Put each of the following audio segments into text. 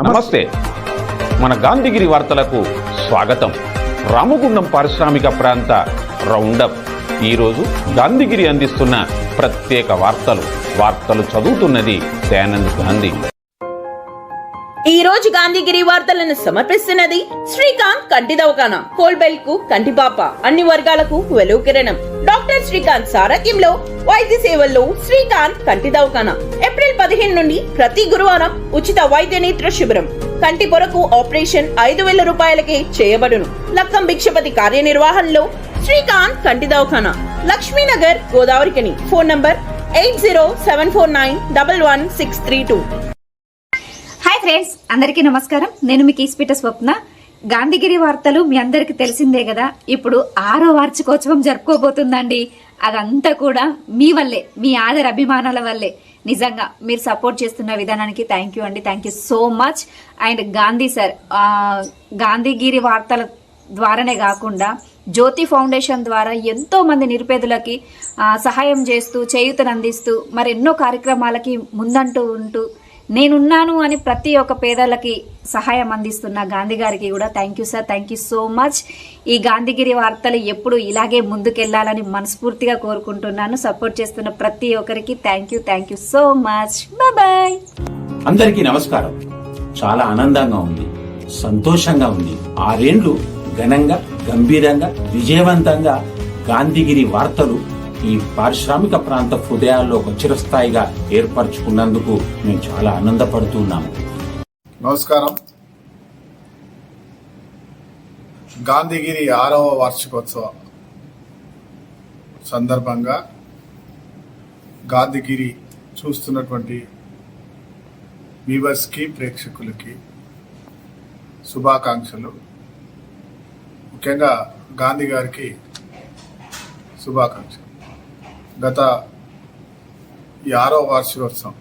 నమస్తే. మన గాంధీగిరి వార్తలకు స్వాగతం. రామగుండం పారిశ్రామిక ప్రాంత రౌండప్. ఈరోజు గాంధీగిరి అందిస్తున్న ప్రత్యేక వార్తలు చదువుతున్నది దయానంద్ గాంధీ. ఈ రోజు గాంధీగిరి వార్తలను సమర్పిస్తున్నది శ్రీకాంత్ కంటి దవాఖానా. కోల్బెల్ కు కంటిపాప, అన్ని వర్గాలకు వెలుగు కిరణం. డాక్టర్ శ్రీకాంత్ సారథ్యంలో వైద్య సేవల్లో శ్రీకాంత్ కంటి దవాఖానా. ఏప్రిల్ 15 నుండి ప్రతి గురువారం ఉచిత వైద్య నేత్ర శిబిరం. కంటి పొరకు ఆపరేషన్ 5,000 రూపాయలకే చేయబడును. లక్కం భిక్షపతి కార్యనిర్వహణలో శ్రీకాంత్ కంటి దవాఖానా, Laxminagar, Godavarikhani. Phone number 8074911632. Hi friends, అందరికీ నమస్కారం. నేను మీ కీస్పీట స్వప్న. గాంధీగిరి వార్తలు మీ అందరికి తెలిసిందే కదా. ఇప్పుడు 6వ వార్షికోత్సవం జరుపుకోబోతుందండి. అదంతా కూడా మీ వల్లే, మీ ఆదర అభిమానాల వల్లే. నిజంగా మీరు సపోర్ట్ చేస్తున్న విధానానికి థ్యాంక్ యూ అండి. Thank you so much. And Gandhi sir, Gandhigiri వార్తల ద్వారానే కాకుండా జ్యోతి ఫౌండేషన్ ద్వారా ఎంతో మంది నిరుపేదలకి సహాయం చేస్తూ, చేయూతనందిస్తూ, మరెన్నో కార్యక్రమాలకి ముందంటూ ఉంటూ నేనున్నాను అని ప్రతి ఒక్క పేదలకి సహాయం అందిస్తున్న గాంధీ గారికి కూడా thank you sir. Thank you so much. ఈ గాంధీగిరి వార్తలు ఎప్పుడు ఇలాగే ముందుకెళ్లాలని మనస్ఫూర్తిగా కోరుకుంటున్నాను. సపోర్ట్ చేస్తున్న ప్రతి ఒక్కరికి thank you so much. Bye. అందరికీ నమస్కారం. చాలా ఆనందంగా ఉంది, సంతోషంగా ఉంది. 6 ఏళ్లు ఘనంగా, గంభీరంగా, విజయవంతంగా గాంధీగిరి వార్తలు ఈ పారిశ్రామిక ప్రాంత హృదయాల్లో ఒక చిరస్థాయిగా ఏర్పరచుకున్నందుకు మేము చాలా ఆనందపడుతున్నాము. నమస్కారం. గాంధీగిరి 6వ వార్షికోత్సవ సందర్భంగా గాంధీగిరి చూస్తున్నటువంటి వ్యూవర్స్కి, ప్రేక్షకులకి శుభాకాంక్షలు. ముఖ్యంగా గాంధీ గారికి శుభాకాంక్షలు. గత ఈ 6వ వార్షికోత్సవం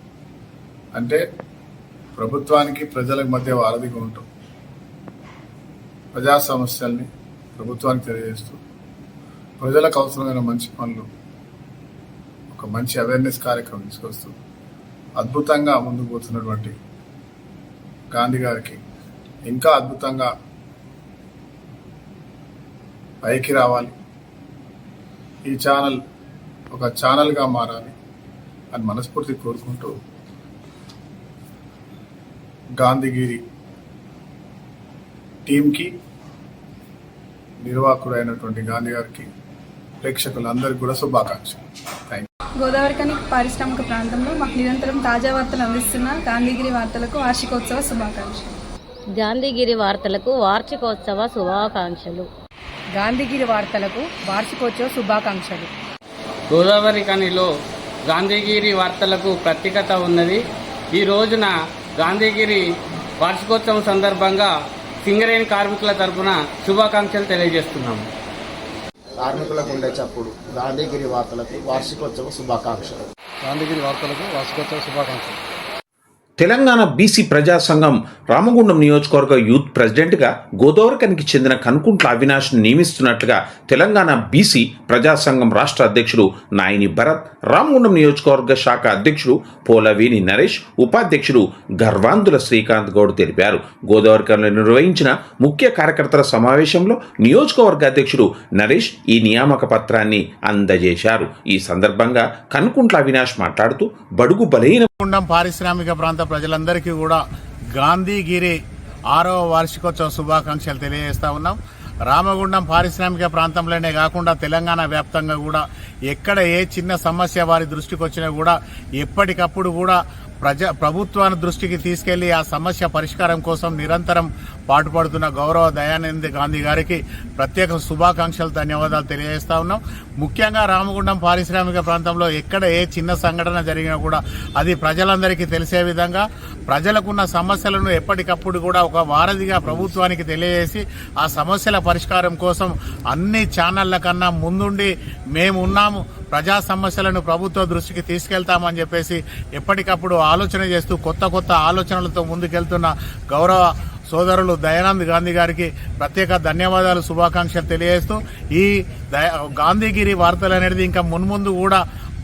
అంటే ప్రభుత్వానికి ప్రజల మధ్య వారధిగా ఉంటాం. ప్రజా సమస్యల్ని ప్రభుత్వానికి తెలియజేస్తూ, ప్రజలకు అవసరమైన మంచి పనులు, ఒక మంచి అవేర్నెస్ కార్యక్రమం తీసుకొస్తూ అద్భుతంగా ముందుకు పోతున్నటువంటి గాంధీ గారికి ఇంకా అద్భుతంగా పైకి రావాలి, ఈ ఛానల్ ఒక ఛానల్గా మారాలి అని మనస్ఫూర్తి కోరుకుంటూ, గాంధీగిరి టీంకి, నిర్వాహకుడు అయినటువంటి గాంధీ గారికి, ప్రేక్షకులందరికీ కూడా శుభాకాంక్షలు. Thank you. గోదావరికని పారిశ్రామిక ప్రాంతంలో మాకు నిరంతరం తాజా వార్తలు అందిస్తున్న గాంధీగిరి వార్తలకు వార్షికోత్సవ శుభాకాంక్షలు. గాంధీగిరి వార్తలకు వార్షికోత్సవ శుభాకాంక్షలు. గాంధీగిరి వార్తలకు వార్షికోత్సవ శుభాకాంక్షలు. గోదావరి కనిలో గాంధీగిరి వార్తలకు ప్రత్యేకత ఉన్నది. ఈ రోజున గాంధీగిరి వార్షికోత్సవం సందర్భంగా సింగరేణి కార్మికుల తరఫున శుభాకాంక్షలు తెలియజేస్తున్నాము. కార్మికులకు ఉండే చప్పుడు గాంధీగిరి వార్తలకు వార్షికోత్సవ శుభాకాంక్షలు. గాంధీగిరి వార్తలకు వార్షికోత్సవ శుభాకాంక్షలు. తెలంగాణ బీసీ ప్రజా సంఘం రామగుండం నియోజకవర్గ యూత్ ప్రెసిడెంట్గా గోదావరికనికి చెందిన కనుకుంట్ల అవినాష్ను నియమిస్తున్నట్లుగా తెలంగాణ బీసీ ప్రజా సంఘం రాష్ట్ర అధ్యక్షుడు నాయని భరత్, రామగుండం నియోజకవర్గ శాఖ అధ్యక్షుడు పోలవేని నరేష్, ఉపాధ్యక్షుడు గర్వాంతుల శ్రీకాంత్ గౌడ్ తెలిపారు. గోదావరికలో నిర్వహించిన ముఖ్య కార్యకర్తల సమావేశంలో నియోజకవర్గ అధ్యక్షుడు నరేష్ ఈ నియామక పత్రాన్ని అందజేశారు. ఈ సందర్భంగా కనుకుంట్ల అవినాష్ మాట్లాడుతూ బడుగు బలహీన పారిశ్రామిక ప్రాంత ప్రజలందరికీ కూడా గాంధీగిరి 6వ వార్షికోత్సవ శుభాకాంక్షలు తెలియజేస్తా ఉన్నాం. రామగుండం పారిశ్రామిక ప్రాంతంలోనే కాకుండా తెలంగాణ వ్యాప్తంగా కూడా ఎక్కడ ఏ చిన్న సమస్య వారి దృష్టికి వచ్చినా కూడా ఎప్పటికప్పుడు కూడా ప్రభుత్వాన్ని దృష్టికి తీసుకెళ్లి ఆ సమస్య పరిష్కారం కోసం నిరంతరం పాటుపడుతున్న గౌరవ దయానంద్ గాంధీ గారికి ప్రత్యేక శుభాకాంక్షలు, ధన్యవాదాలు తెలియజేస్తా ఉన్నాం. ముఖ్యంగా రామగుండం పారిశ్రామిక ప్రాంతంలో ఎక్కడ ఏ చిన్న సంఘటన జరిగినా కూడా అది ప్రజలందరికీ తెలిసే విధంగా ప్రజలకున్న సమస్యలను ఎప్పటికప్పుడు కూడా ఒక వారధిగా ప్రభుత్వానికి తెలియజేసి ఆ సమస్యల పరిష్కారం కోసం అన్ని ఛానళ్ల కన్నా ముందుండి మేము ఉన్నాము, ప్రజా సమస్యలను ప్రభుత్వ దృష్టికి తీసుకెళ్తామని చెప్పేసి ఎప్పటికప్పుడు ఆలోచన చేస్తూ కొత్త ఆలోచనలతో ముందుకెళ్తున్న గౌరవ సోదరులు దయానంద్ గాంధీ గారికి ప్రత్యేక ధన్యవాదాలు, శుభాకాంక్షలు తెలియజేస్తూ ఈ గాంధీగిరి వార్తలు అనేది ఇంకా మున్ముందు కూడా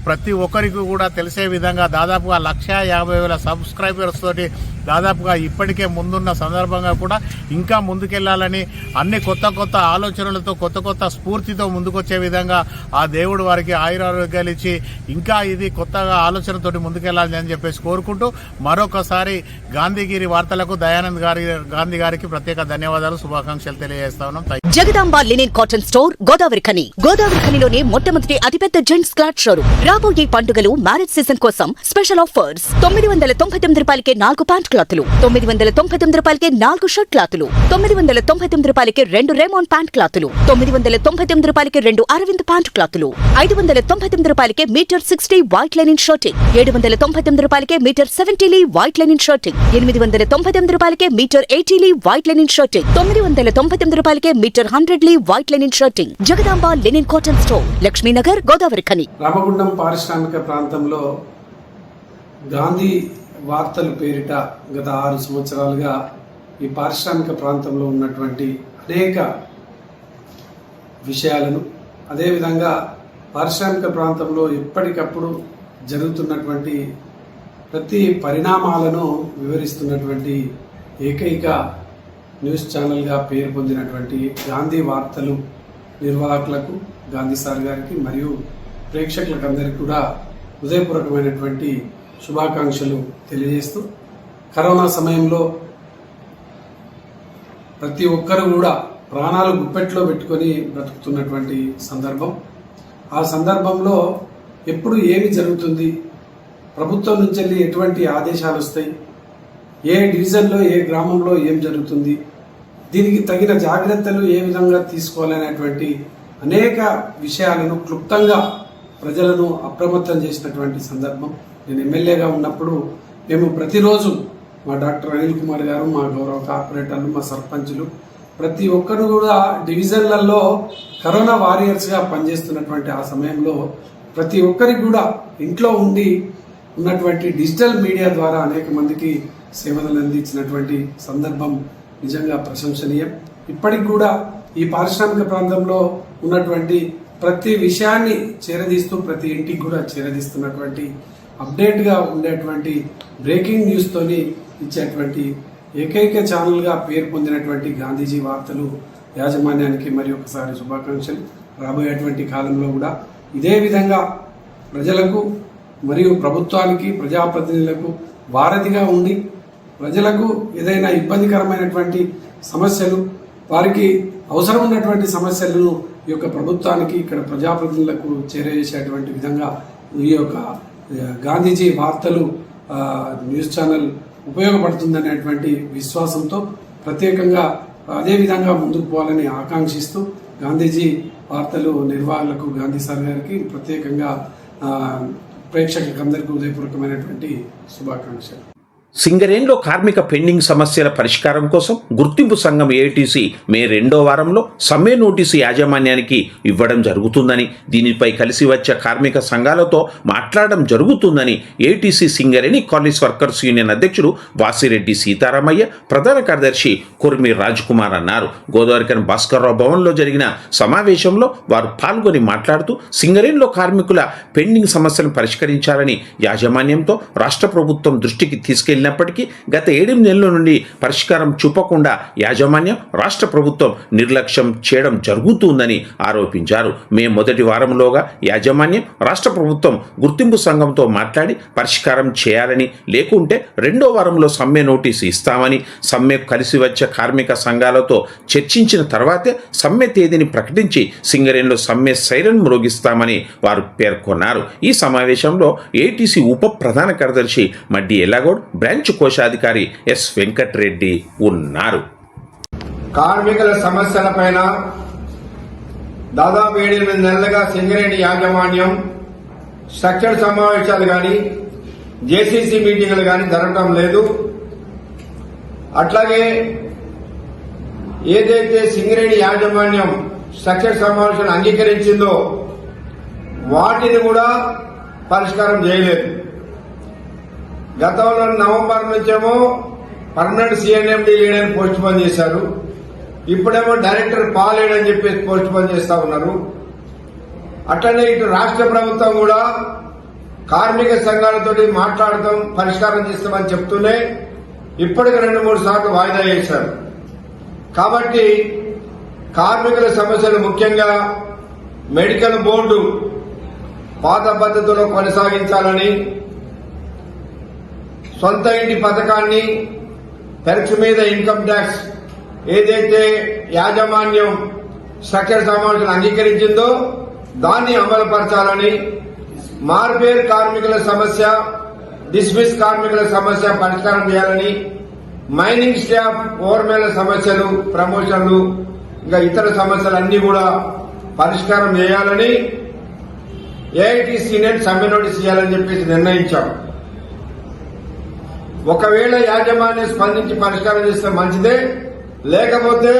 ప్రతి ఒక్కరికి కూడా తెలిసే విధంగా దాదాపుగా 150,000 సబ్స్క్రైబర్స్ తోటి దాదాపుగా ఇప్పటికే ముందున్న సందర్భంగా కూడా ఇంకా ముందుకెళ్లాలని అన్ని కొత్త ఆలోచనలతో కొత్త స్ఫూర్తితో ముందుకొచ్చే విధంగా ఆ దేవుడు వారికి ఆయురారోగ్యాలు ఇచ్చి ఇంకా ఇది కొత్తగా ఆలోచనతోటి ముందుకెళ్లాలని అని చెప్పేసి కోరుకుంటూ మరొకసారి గాంధీగిరి వార్తలకు దయానంద్ గాంధీ గారికి ప్రత్యేక ధన్యవాదాలు, శుభాకాంక్షలు తెలియజేస్తా ఉన్నాం. జగదాంబ లినెన్ కాటన్ స్టోర్, గోదావరిఖనిలోనే మొట్టమొదటి అతిపెద్ద జెంట్స్ క్లాత్ షోరూమ్. రాబోయే పండుగలు, మ్యారేజ్ సీజన్ కోసం స్పెషల్ ఆఫర్స్. 999 రూపాయలకే 4 ప్యాంట్ క్లాతులు, 999 రూపాయలకే 4 షర్ట్ క్లాతులు, 999 రూపాయలకే 2 రేమాన్ ప్యాంట్ క్లాతులు, 999 రూపాయలకే 2 అరవింద్ ప్యాంట్ క్లాతులు, 599 రూపాయలకే మీటర్ 60 వైట్ లెనిన్ షర్టింగ్, 799 రూపాయలకే metre 70 lea white linen shirting, 899 రూపాయలకే metre 80 lea white linen shirting, 999 రూపాయలకే metre 100 lea white linen shirting. Jagadamba linen cotton store, Laxminagar, Godavarikhani. Ramagundam పారిశ్రామిక ప్రాంతంలో గాంధీ వార్తలు పేరిట గత 6 సంవత్సరాలుగా ఈ పారిశ్రామిక ప్రాంతంలో ఉన్నటువంటి అనేక విషయాలను, అదేవిధంగా పారిశ్రామిక ప్రాంతంలో ఎప్పటికప్పుడు జరుగుతున్నటువంటి ప్రతి పరిణామాలను వివరిస్తున్నటువంటి ఏకైక న్యూస్ ఛానల్గా పేరు పొందినటువంటి గాంధీ వార్తలు నిర్వాహకులకు, గాంధీ సార్ గారికి మరియు ప్రేక్షకులకు అందరికీ కూడా హృదయపూర్వకమైనటువంటి శుభాకాంక్షలు తెలియజేస్తూ, కరోనా సమయంలో ప్రతి ఒక్కరూ కూడా ప్రాణాలు గుప్పెట్లో పెట్టుకొని బ్రతుకుతున్నటువంటి సందర్భం. ఆ సందర్భంలో ఎప్పుడు ఏమి జరుగుతుంది, ప్రభుత్వం నుంచి వెళ్ళి ఎటువంటి ఆదేశాలు వస్తాయి, ఏ డివిజన్లో ఏ గ్రామంలో ఏం జరుగుతుంది, దీనికి తగిన జాగ్రత్తలు ఏ విధంగా తీసుకోవాలనేటువంటి అనేక విషయాలను క్లుప్తంగా ప్రజలను అప్రమత్తం చేసినటువంటి సందర్భం. నేను ఎమ్మెల్యేగా ఉన్నప్పుడు మేము ప్రతిరోజు మా డాక్టర్ అనిల్ కుమార్ గారు, మా గౌరవ కార్పొరేటర్లు, మా సర్పంచులు ప్రతి ఒక్కరు కూడా డివిజన్లలో కరోనా వారియర్స్గా పనిచేస్తున్నటువంటి ఆ సమయంలో ప్రతి ఒక్కరికి కూడా ఇంట్లో ఉండి ఉన్నటువంటి డిజిటల్ మీడియా ద్వారా అనేక మందికి సేవలు అందించినటువంటి సందర్భం నిజంగా ప్రశంసనీయం. ఇప్పటికి కూడా ఈ పారిశ్రామిక ప్రాంతంలో ఉన్నటువంటి ప్రతి విషయాన్ని చేరదీస్తూ ప్రతి ఇంటికి కూడా చేరదీస్తున్నటువంటి అప్డేట్గా ఉండేటువంటి బ్రేకింగ్ న్యూస్తోని ఇచ్చేటువంటి ఏకైక ఛానల్గా పేరు పొందినటువంటి గాంధీజీ వార్తలు యాజమాన్యానికి మరి ఒకసారి శుభాకాంక్షలు. రాబోయేటువంటి కాలంలో కూడా ఇదే విధంగా ప్రజలకు మరియు ప్రభుత్వానికి, ప్రజాప్రతినిధులకు వారధిగా ఉండి ప్రజలకు ఏదైనా ఇబ్బందికరమైనటువంటి సమస్యలు, వారికి అవసరం ఉన్నటువంటి సమస్యలను ఈ యొక్క ప్రభుత్వానికి, ఇక్కడ ప్రజాప్రతినిధులకు చేరవేసేటువంటి విధంగా ఈ యొక్క గాంధీజీ వార్తలు న్యూస్ ఛానల్ ఉపయోగపడుతుందనేటువంటి విశ్వాసంతో ప్రత్యేకంగా అదే విధంగా ముందుకు పోవాలని ఆకాంక్షిస్తూ గాంధీజీ వార్తలు నిర్వాహకులకు, గాంధీ సార్ గారికి ప్రత్యేకంగా ప్రేక్షకులకు అందరికీ హృదయపూర్వకమైనటువంటి శుభాకాంక్షలు. సింగరేణిలో కార్మిక పెండింగ్ సమస్యల పరిష్కారం కోసం గుర్తింపు సంఘం ఏఐటీసీ మే 2వ వారంలో సమ్మె నోటీసు యాజమాన్యానికి ఇవ్వడం జరుగుతుందని, దీనిపై కలిసి వచ్చే కార్మిక సంఘాలతో మాట్లాడడం జరుగుతుందని AITC Singareni college workers union అధ్యక్షుడు వాసిరెడ్డి సీతారామయ్య, ప్రధాన కార్యదర్శి కొర్మి రాజ్ కుమార్ అన్నారు. గోదావరిఖని భాస్కర్రావు భవన్లో జరిగిన సమావేశంలో వారు పాల్గొని మాట్లాడుతూ సింగరేణిలో కార్మికుల పెండింగ్ సమస్యలను పరిష్కరించాలని యాజమాన్యంతో రాష్ట్ర ప్రభుత్వం దృష్టికి తీసుకెళ్లినప్పటికీ గత 7 నెలల నుండి పరిష్కారం చూపకుండా యాజమాన్యం, రాష్ట్ర ప్రభుత్వం నిర్లక్ష్యం చేయడం జరుగుతుందని ఆరోపించారు. మే 1వ వారంలోగా యాజమాన్యం, రాష్ట్ర ప్రభుత్వం గుర్తింపు సంఘంతో మాట్లాడి పరిష్కారం చేయాలని, లేకుంటే 2వ వారంలో సమ్మె నోటీసు ఇస్తామని, సమ్మె కలిసి వచ్చే కార్మిక సంఘాలతో చర్చించిన తర్వాతే సమ్మె తేదీని ప్రకటించి సింగరేణిలో సమ్మె సైరన్ మ్రోగిస్తామని వారు పేర్కొన్నారు. ఈ సమావేశంలో ఏఐటీసీ ఉప ప్రధాన కార్యదర్శి మడ్డి ఎల్లాగౌడ్, బ్రాంచ్ కోశాధికారి ఎస్ వెంకటరెడ్డి ఉన్నారు. కార్మికుల సమస్యలపైన దాదాపు 7-8 నెలలుగా సింగరేణి యాజమాన్యం స్ట్రక్చర్ సమావేశాలు కానీ, జేసీసీ మీటింగులు కానీ జరగడం లేదు. అట్లాగే ఏదైతే సింగరేణి యాజమాన్యం స్ట్రక్చర్ సమావేశాలు అంగీకరించిందో వాటిని కూడా పరిష్కారం చేయలేదు. గతంలో నవంబర్ నుంచేమో permanent CNMD leader postpone చేశారు. ఇప్పుడేమో డైరెక్టర్ పాలేడని చెప్పేసి పోస్ట్ పోన్ చేస్తా ఉన్నారు. అట్లనే ఇటు రాష్ట్ర ప్రభుత్వం కూడా కార్మిక సంఘాలతోటి మాట్లాడతాం, పరిష్కారం చేస్తామని చెప్తూనే ఇప్పటికి 2-3 సార్లు వాయిదా చేశారు. కాబట్టి కార్మికుల సమస్యలు ముఖ్యంగా మెడికల్ బోర్డు పాత పద్ధతిలో కొనసాగించాలని, సొంత ఇంటి పథకాన్ని, పెర్చ్ మీద ఇన్కమ్ ట్యాక్స్ ఏదైతే యాజమాన్యం స్ట్రక్చర్ సమావేశం అంగీకరించిందో దాన్ని అమలుపరచాలని, మార్పేర్ కార్మికుల సమస్య, డిస్మిస్ కార్మికుల సమస్య పరిష్కారం చేయాలని, మైనింగ్ స్టాఫ్ ఓవర్మేల సమస్యలు, ప్రమోషన్లు ఇంకా ఇతర సమస్యలన్నీ కూడా పరిష్కారం చేయాలని ఏఐటీసీ సమ్మె నోటీస్ చేయాలని చెప్పేసి నిర్ణయించాం. ఒకవేళ యాజమాన్యం స్పందించి పరిష్కారం చేస్తే మంచిదే, లేకపోతే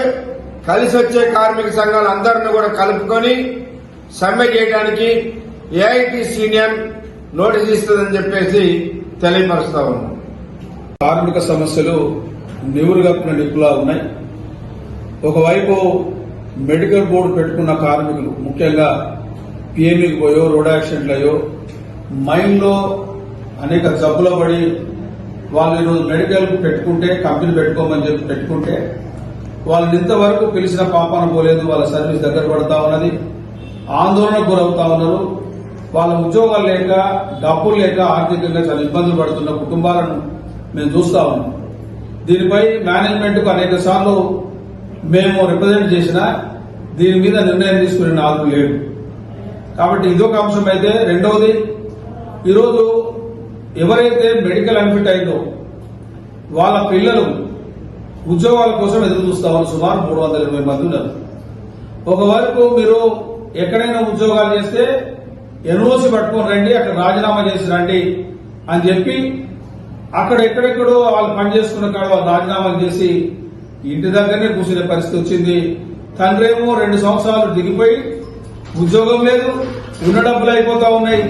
కలిసి వచ్చే కార్మిక సంఘాలు అందరిని కూడా కలుపుకొని సమ్మె చేయడానికి ఏఐటీసీ నోటీస్ ఇస్తుందని చెప్పేసి తెలియపరుస్తా ఉన్నాం. కార్మిక సమస్యలు నివురుగప్పిన నిప్పులా ఉన్నాయి. ఒకవైపు మెడికల్ బోర్డు పెట్టుకున్న కార్మికులు, ముఖ్యంగా పిఎంఈకి పోయో, రోడ్ యాక్సిడెంట్లు అయ్యో, మైన్లో అనేక జబ్బుల పడి వాళ్ళు ఈరోజు మెడికల్ పెట్టుకుంటే, కంపెనీ పెట్టుకోమని చెప్పి పెట్టుకుంటే వాళ్ళని ఇంతవరకు పిలిచిన పాపాన పోలేదు. వాళ్ళ సర్వీస్ దగ్గర పడతా ఉన్నది, ఆందోళనకు గురవుతా ఉన్నారు. వాళ్ళ ఉద్యోగాలు లేక, డబ్బులు లేక ఆర్థికంగా చాలా ఇబ్బందులు పడుతున్న కుటుంబాలను మేము చూస్తా ఉన్నాం. దీనిపై మేనేజ్మెంట్ కు అనేక సార్లు మేము రిప్రజెంట్ చేసినా దీని మీద నిర్ణయం తీసుకునే నాదుడు లేడు. కాబట్టి ఇదొక అంశం అయితే, రెండవది ఈరోజు ఎవరైతే మెడికల్ అన్ఫిట్ అయిందో వాళ్ళ పిల్లలు ఉద్యోగాల కోసం ఎదురు చూస్తామని సుమారు 320 మంది ఉన్నారు. ఒకవైపు మీరు ఎక్కడైనా ఉద్యోగాలు చేస్తే ఎన్ఓసి పట్టుకొని రండి, అక్కడ రాజీనామా చేసి రండి అని చెప్పి అక్కడ ఎక్కడెక్కడో వాళ్ళు పనిచేసుకున్న కాడ వాళ్ళు రాజీనామాలు చేసి ఇంటి దగ్గరనే కూర్చునే పరిస్థితి వచ్చింది. తండ్రేమో 2 సంవత్సరాలు దిగిపోయి ఉద్యోగం లేదు, ఉన్న డబ్బులు అయిపోతా ఉన్నాయి,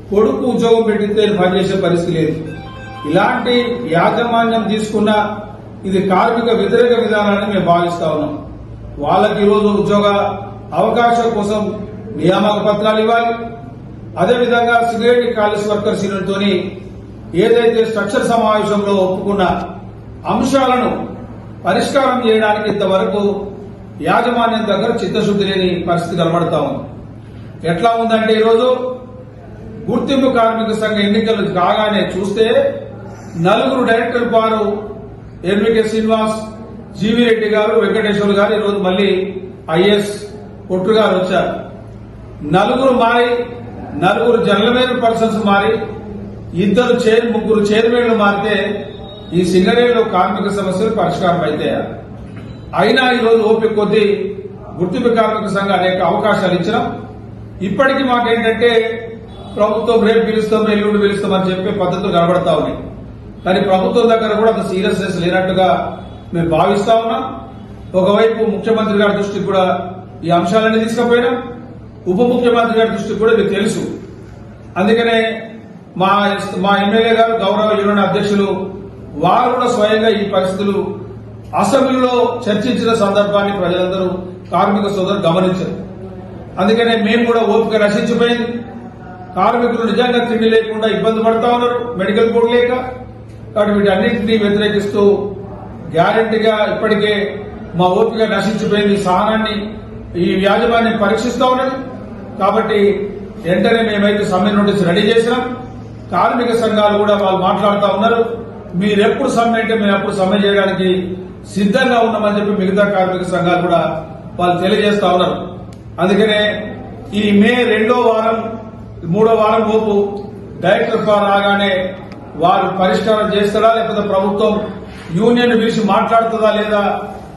కొడుకు ఉద్యోగం పెట్టితే పనిచేసే పరిస్థితి లేదు. ఇలాంటి యాజమాన్యం తీసుకున్న ఇది కార్మిక వ్యతిరేక విధానాన్ని మేము భావిస్తా ఉన్నాం. వాళ్ళకి ఈరోజు ఉద్యోగ అవకాశం కోసం నియామక పత్రాలు ఇవ్వాలి. అదేవిధంగా సింగరేణి కాలేజ్ వర్కర్స్ యూనియన్తోని ఏదైతే స్ట్రక్చర్ సమావేశంలో ఒప్పుకున్న అంశాలను పరిష్కారం చేయడానికి ఇంతవరకు యాజమాన్యం దగ్గర చిత్తశుద్ధి లేని పరిస్థితి కనబడతా ఉంది. ఎట్లా ఉందంటే ఈరోజు గుర్తింపు కార్మిక సంఘ ఎన్నికలు కాగానే చూస్తే 4 డైరెక్టర్ వారు ఎన్వికే శ్రీనివాస్, జీవీ రెడ్డి గారు, వెంకటేశ్వర్ గారు, ఈరోజు మళ్లీ ఐఎస్ కొట్టు గారు వచ్చారు. 4 మారి, 4 జనరల్ మేనేజర్ పర్సన్స్ మారి, 3 చైర్మన్లు మారితే ఈ సింగరేణిలో కార్మిక సమస్యలు పరిష్కారం అయితే. అయినా ఈరోజు ఓపిక కొద్దీ గుర్తింపు కార్మిక సంఘం అనేక అవకాశాలు ఇచ్చినాం. ఇప్పటికీ మాకేంటంటే ప్రభుత్వం రేపు పిలుస్తాం, ఎల్లుండి పిలుస్తాం అని చెప్పే పద్ధతులు కనబడతా ఉన్నాయి. కానీ ప్రభుత్వం దగ్గర కూడా అంత సీరియస్నెస్ లేనట్టుగా మేము భావిస్తా ఉన్నాం. ఒకవైపు ముఖ్యమంత్రి గారి దృష్టికి కూడా ఈ అంశాలన్నీ తీసుకుపోయినాం, ఉప ముఖ్యమంత్రి గారి దృష్టికి కూడా మీకు తెలుసు. అందుకనే మా ఎమ్మెల్యే గారు, గౌరవ యూనియన్ అధ్యక్షులు వారు కూడా స్వయంగా ఈ పరిస్థితులు అసెంబ్లీలో చర్చించిన సందర్భాన్ని ప్రజలందరూ, కార్మిక సోదరులు గమనించారు. అందుకనే మేము కూడా ఓపిక నశించిపోయింది. కార్మికులు నిజంగా తిండి లేకుండా ఇబ్బంది పడతా ఉన్నారు, మెడికల్ బోర్డు లేక. కాబట్టి వీటన్నింటినీ వ్యతిరేకిస్తూ గ్యారంటీగా ఇప్పటికే మా ఓపిక నశించిపోయింది. సహనాన్ని ఈ యాజమాన్యం పరీక్షిస్తా ఉన్నది. కాబట్టి వెంటనే మేమైతే సమ్మె నోటీస్ రెడీ చేసినాం. కార్మిక సంఘాలు కూడా వాళ్ళు మాట్లాడుతూ ఉన్నారు, మీరెప్పుడు సమ్మె అంటే మేము అప్పుడు సమ్మె చేయడానికి సిద్ధంగా ఉన్నామని చెప్పి మిగతా కార్మిక సంఘాలు కూడా వాళ్ళు తెలియజేస్తా ఉన్నారు. అందుకనే ఈ మే 2వ వారం 3వ వారం లోపు డైరెక్టర్ ఫార్ రాగానే వారు పరిష్కారం చేస్తారా, లేకపోతే ప్రభుత్వం యూనియన్ పిలిచి మాట్లాడుతుందా లేదా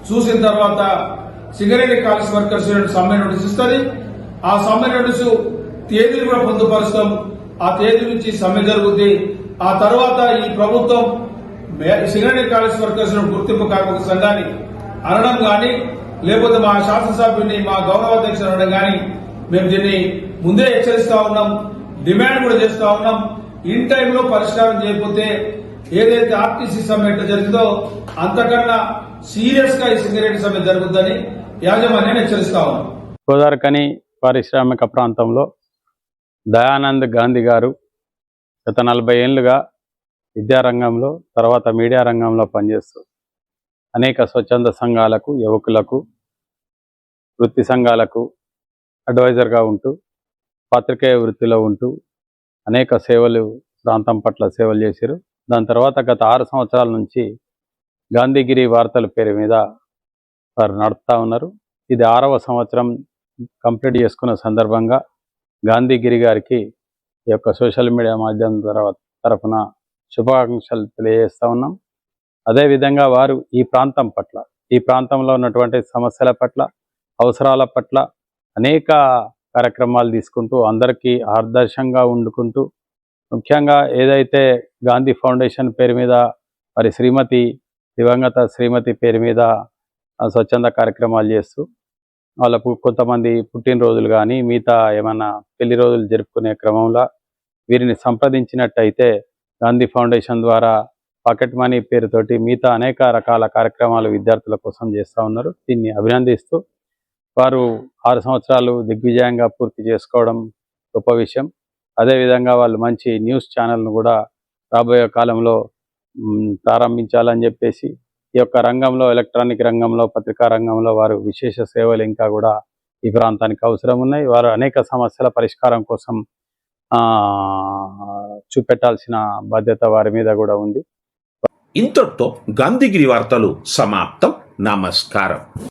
చూసిన తర్వాత సింగరేణి కాలేజ్ వర్కర్స్ యూనియన్ సమ్మె నోటీస్ ఇస్తుంది. ఆ సమ్మె నోటీసు తేదీలు కూడా పొందుపరుస్తాం. ఆ తేదీ నుంచి సమ్మె జరుగుద్ది. ఆ తర్వాత ఈ ప్రభుత్వం సింగరేణి కాలేజ్ వర్కర్స్ గుర్తింపు కార్మిక సంఘాన్ని అనడం గాని, లేకపోతే మా శాసనసభ్యుని, మా గౌరవాధ్యక్షులు అనడం గాని మేము దీన్ని ముందే హెచ్చరిస్తా ఉన్నాం, డిమాండ్ కూడా చేస్తా ఉన్నాం. ఇన్ టైంలో పరిష్కారం చేయకపోతే ఏదైతే ఆర్టీసీ సమ్మె జరిగిందో అంతకన్నా సీరియస్ గా ఈ సింగరేణి సమ్మె జరుగుతుందని యాజమాన్యాన్ని హెచ్చరిస్తా ఉన్నాం. గోదావరిఖని పారిశ్రామిక ప్రాంతంలో దయానంద్ గాంధీ గారు గత 40 ఏళ్ళుగా విద్యారంగంలో, తర్వాత మీడియా రంగంలో పనిచేస్తూ అనేక స్వచ్ఛంద సంఘాలకు, యువకులకు, వృత్తి సంఘాలకు అడ్వైజర్గా ఉంటూ, పాత్రికేయ వృత్తిలో ఉంటూ అనేక సేవలు, ప్రాంతం పట్ల సేవలు చేశారు. దాని తర్వాత గత 6 సంవత్సరాల నుంచి గాంధీగిరి వార్తల పేరు మీద వారు నడుపుతా ఉన్నారు. ఇది 6వ సంవత్సరం కంప్లీట్ చేసుకున్న సందర్భంగా గాంధీగిరి గారికి ఈ యొక్క సోషల్ మీడియా మాధ్యమం తరఫున శుభాకాంక్షలు తెలియజేస్తూ ఉన్నాం. అదేవిధంగా వారు ఈ ప్రాంతం పట్ల, ఈ ప్రాంతంలో ఉన్నటువంటి సమస్యల పట్ల, అవసరాల పట్ల అనేక కార్యక్రమాలు తీసుకుంటూ అందరికీ ఆదర్శంగా ఉండుకుంటూ, ముఖ్యంగా ఏదైతే గాంధీ ఫౌండేషన్ పేరు మీద వారి దివంగత శ్రీమతి పేరు మీద స్వచ్ఛంద కార్యక్రమాలు చేస్తూ వాళ్ళకు కొంతమంది పుట్టినరోజులు కానీ మిగతా ఏమన్నా పెళ్లి రోజులు జరుపుకునే క్రమంలో వీరిని సంప్రదించినట్టయితే గాంధీ ఫౌండేషన్ ద్వారా పాకెట్ మనీ పేరుతోటి మిగతా అనేక రకాల కార్యక్రమాలు విద్యార్థుల కోసం చేస్తూ ఉన్నారు. దీన్ని అభినందిస్తూ వారు 6 సంవత్సరాలు దిగ్విజయంగా పూర్తి చేసుకోవడం గొప్ప విషయం. అదేవిధంగా వాళ్ళు మంచి న్యూస్ ఛానల్ను కూడా రాబోయే కాలంలో ప్రారంభించాలని చెప్పేసి, ఈ యొక్క రంగంలో, ఎలక్ట్రానిక్ రంగంలో, పత్రికా రంగంలో వారు విశేష సేవలు ఇంకా కూడా ఈ ప్రాంతానికి అవసరం ఉన్నాయి. వారు అనేక సమస్యల పరిష్కారం కోసం చూపెట్టాల్సిన బాధ్యత వారి మీద కూడా ఉంది. ఇంతటితో గాంధీగిరి వార్తలు సమాప్తం. నమస్కారం.